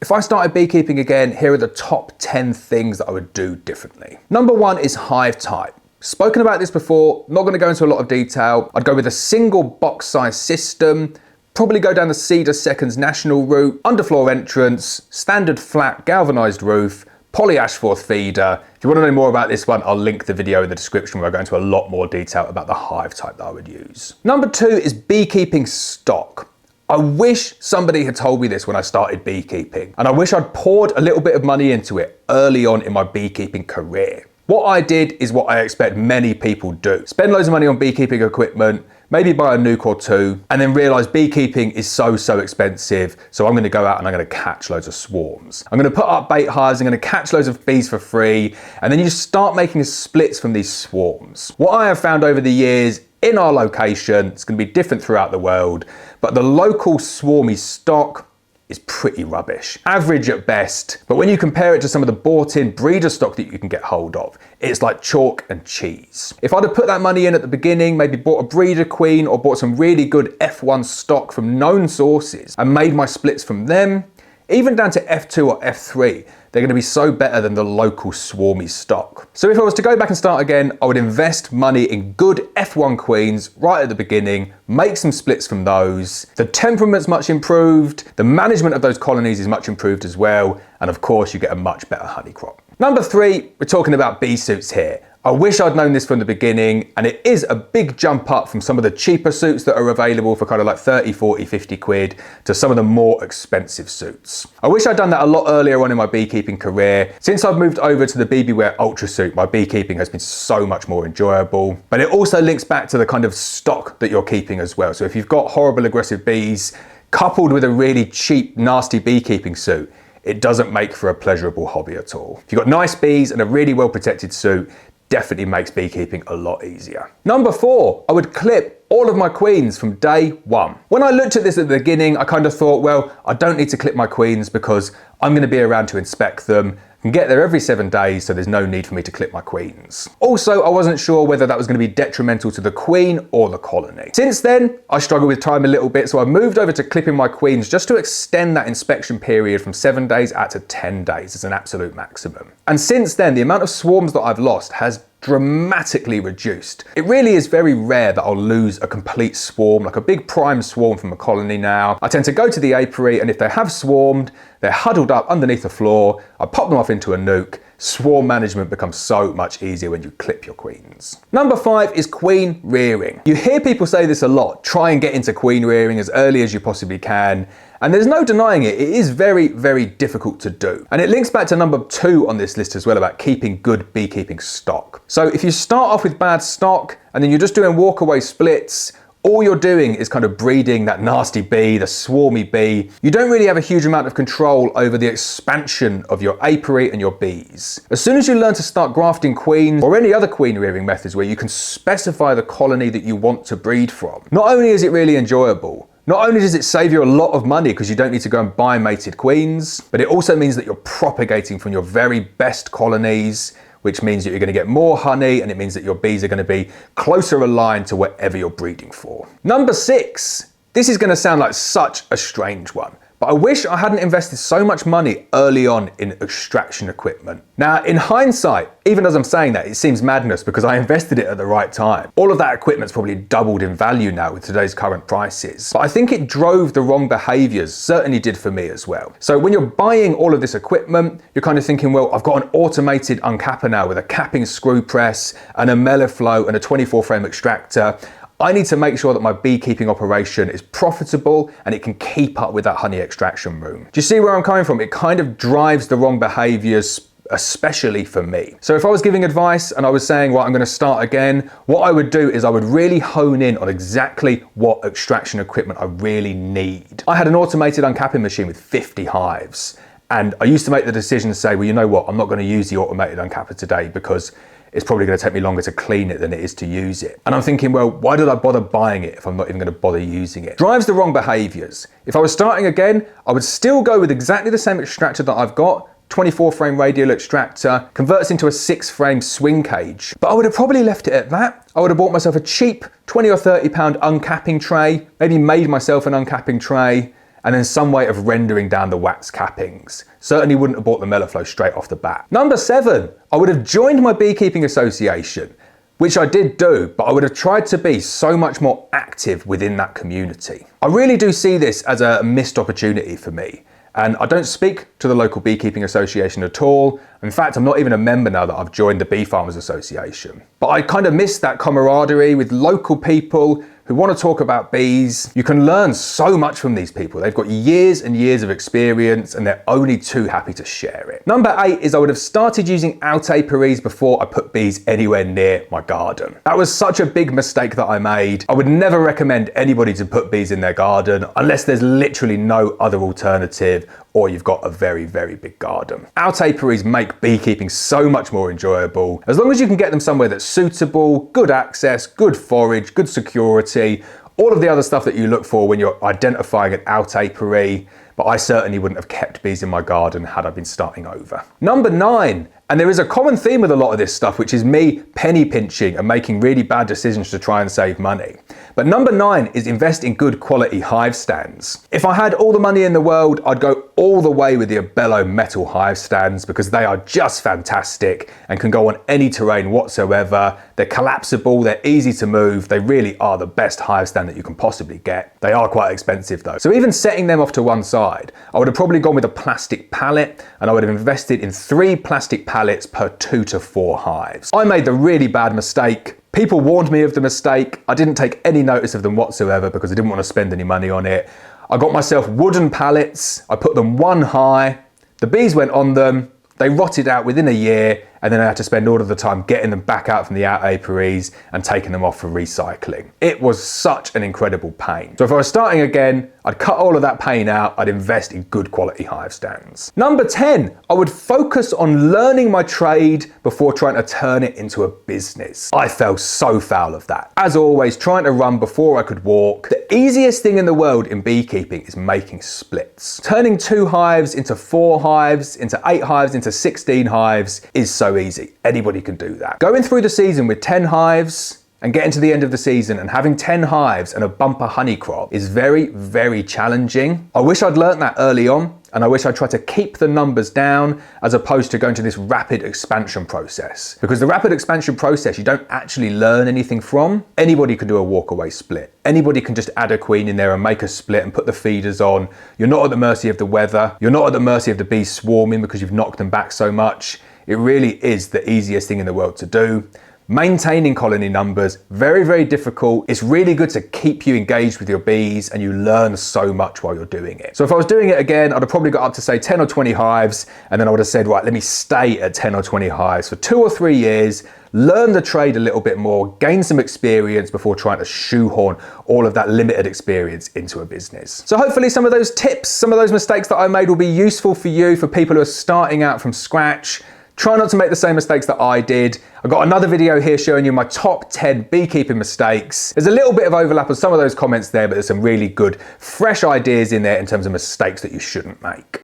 If I started beekeeping again, here are the top 10 things that I would do differently. Number 1 is hive type. Spoken about this before, not going to go into a lot of detail. I'd go with a single box size system, probably go down the Cedar Seconds National route, underfloor entrance, standard flat galvanized roof, poly ashforth feeder. If you want to know more about this one, I'll link the video in the description where I go into a lot more detail about the hive type that I would use. Number 2 is beekeeping stock. I wish somebody had told me this when I started beekeeping, and I wish I'd poured a little bit of money into it early on in my beekeeping career. What I did is what I expect many people do. Spend loads of money on beekeeping equipment, maybe buy a nuke or two, and then realize beekeeping is so expensive, so I'm gonna go out and I'm gonna catch loads of swarms. I'm gonna put up bait hives, I'm gonna catch loads of bees for free, and then you start making splits from these swarms. What I have found over the years in our location, it's gonna be different throughout the world, but the local swarmy stock is pretty rubbish. Average at best, but when you compare it to some of the bought-in breeder stock that you can get hold of, it's like chalk and cheese. If I'd have put that money in at the beginning, maybe bought a breeder queen or bought some really good F1 stock from known sources and made my splits from them, even down to F2 or F3, they're going to be so better than the local swarmy stock. So if I was to go back and start again, I would invest money in good F1 queens right at the beginning, make some splits from those. The temperament's much improved, the management of those colonies is much improved as well, and of course you get a much better honey crop. Number 3, we're talking about bee suits here. I wish I'd known this from the beginning, and it is a big jump up from some of the cheaper suits that are available for kind of like 30, 40, 50 quid to some of the more expensive suits. I wish I'd done that a lot earlier on in my beekeeping career. Since I've moved over to the BBWare Ultra suit, my beekeeping has been so much more enjoyable. But it also links back to the kind of stock that you're keeping as well. So if you've got horrible aggressive bees, coupled with a really cheap, nasty beekeeping suit, it doesn't make for a pleasurable hobby at all. If you've got nice bees and a really well protected suit, definitely makes beekeeping a lot easier. Number 4, I would clip all of my queens from day 1. When I looked at this at the beginning, I kind of thought, well, I don't need to clip my queens because I'm going to be around to inspect them. I can get there every 7 days, so there's no need for me to clip my queens. Also, I wasn't sure whether that was going to be detrimental to the queen or the colony. Since then, I struggle with time a little bit, so I moved over to clipping my queens just to extend that inspection period from 7 days out to 10 days as an absolute maximum. And since then, the amount of swarms that I've lost has dramatically reduced. It really is very rare that I'll lose a complete swarm, like a big prime swarm from a colony now. I tend to go to the apiary, and if they have swarmed, they're huddled up underneath the floor, I pop them off into a nuke. Swarm management becomes so much easier when you clip your queens. Number 5 is queen rearing. You hear people say this a lot, try and get into queen rearing as early as you possibly can. And there's no denying it, it is very difficult to do. And it links back to number 2 on this list as well about keeping good beekeeping stock. So if you start off with bad stock and then you're just doing walkaway splits, all you're doing is kind of breeding that nasty bee, the swarmy bee. You don't really have a huge amount of control over the expansion of your apiary and your bees. As soon as you learn to start grafting queens or any other queen rearing methods where you can specify the colony that you want to breed from, not only is it really enjoyable, not only does it save you a lot of money because you don't need to go and buy mated queens, but it also means that you're propagating from your very best colonies, which means that you're going to get more honey, and it means that your bees are going to be closer aligned to whatever you're breeding for. Number 6, this is going to sound like such a strange one, but I wish I hadn't invested so much money early on in extraction equipment. Now, in hindsight, even as I'm saying that, it seems madness because I invested it at the right time. All of that equipment's probably doubled in value now with today's current prices. But I think it drove the wrong behaviors, certainly did for me as well. So when you're buying all of this equipment, you're kind of thinking, well, I've got an automated uncapper now with a capping screw press and a Meliflow and a 24 frame extractor. I need to make sure that my beekeeping operation is profitable and it can keep up with that honey extraction room. Do you see where I'm coming from? It kind of drives the wrong behaviors, especially for me. So if I was giving advice and I was saying, well, I'm going to start again, what I would do is I would really hone in on exactly what extraction equipment I really need. I had an automated uncapping machine with 50 hives, and I used to make the decision to say, well, you know what, I'm not going to use the automated uncapper today because it's probably going to take me longer to clean it than it is to use it. And I'm thinking, well, why did I bother buying it if I'm not even going to bother using it? Drives the wrong behaviors. If I was starting again, I would still go with exactly the same extractor that I've got, 24 frame radial extractor, converts into a 6 frame swing cage. But I would have probably left it at that. I would have bought myself a cheap 20 or 30 pound uncapping tray, maybe made myself an uncapping tray, and then some way of rendering down the wax cappings. Certainly wouldn't have bought the Melliflow straight off the bat. Number 7, I would have joined my beekeeping association, which I did do, but I would have tried to be so much more active within that community. I really do see this as a missed opportunity for me. And I don't speak to the local beekeeping association at all. In fact, I'm not even a member now that I've joined the Bee Farmers Association. But I kind of miss that camaraderie with local people who want to talk about bees. You can learn so much from these people. They've got years and years of experience and they're only too happy to share it. Number 8 is I would have started using out apiaries before I put bees anywhere near my garden. That was such a big mistake that I made. I would never recommend anybody to put bees in their garden unless there's literally no other alternative or you've got a very, very big garden. Out apiaries make beekeeping so much more enjoyable. As long as you can get them somewhere that's suitable, good access, good forage, good security, all of the other stuff that you look for when you're identifying an out apiary, but I certainly wouldn't have kept bees in my garden had I been starting over. Number 9, and there is a common theme with a lot of this stuff, which is me penny pinching and making really bad decisions to try and save money. But number 9 is invest in good quality hive stands. If I had all the money in the world, I'd go all the way with the Abello metal hive stands because they are just fantastic and can go on any terrain whatsoever. They're collapsible, they're easy to move, they really are the best hive stand that you can possibly get. They are quite expensive though. So even setting them off to one side, I would have probably gone with a plastic pallet and I would have invested in 3 plastic pallets per 2 to 4 hives. I made the really bad mistake. People warned me of the mistake. I didn't take any notice of them whatsoever because I didn't want to spend any money on it. I got myself wooden pallets. I put them one high. The bees went on them. They rotted out within a year, and then I had to spend all of the time getting them back out from the out apiaries and taking them off for recycling. It was such an incredible pain. So if I was starting again, I'd cut all of that pain out, I'd invest in good quality hive stands. Number 10, I would focus on learning my trade before trying to turn it into a business. I fell so foul of that. As always, trying to run before I could walk. The easiest thing in the world in beekeeping is making splits. Turning 2 hives into 4 hives, into 8 hives, into 16 hives is so easy. Anybody can do that. Going through the season with 10 hives and getting to the end of the season and having 10 hives and a bumper honey crop is very, very challenging. I wish I'd learnt that early on, and I wish I'd tried to keep the numbers down as opposed to going to this rapid expansion process. Because the rapid expansion process, you don't actually learn anything from. Anybody can do a walk-away split. Anybody can just add a queen in there and make a split and put the feeders on. You're not at the mercy of the weather. You're not at the mercy of the bees swarming because you've knocked them back so much. It really is the easiest thing in the world to do. Maintaining colony numbers, very, very difficult. It's really good to keep you engaged with your bees and you learn so much while you're doing it. So if I was doing it again, I'd have probably got up to say 10 or 20 hives and then I would have said, right, let me stay at 10 or 20 hives for 2 or 3 years, learn the trade a little bit more, gain some experience before trying to shoehorn all of that limited experience into a business. So hopefully some of those tips, some of those mistakes that I made will be useful for you, for people who are starting out from scratch. Try not to make the same mistakes that I did. I've got another video here showing you my top 10 beekeeping mistakes. There's a little bit of overlap on some of those comments there, but there's some really good, fresh ideas in there in terms of mistakes that you shouldn't make.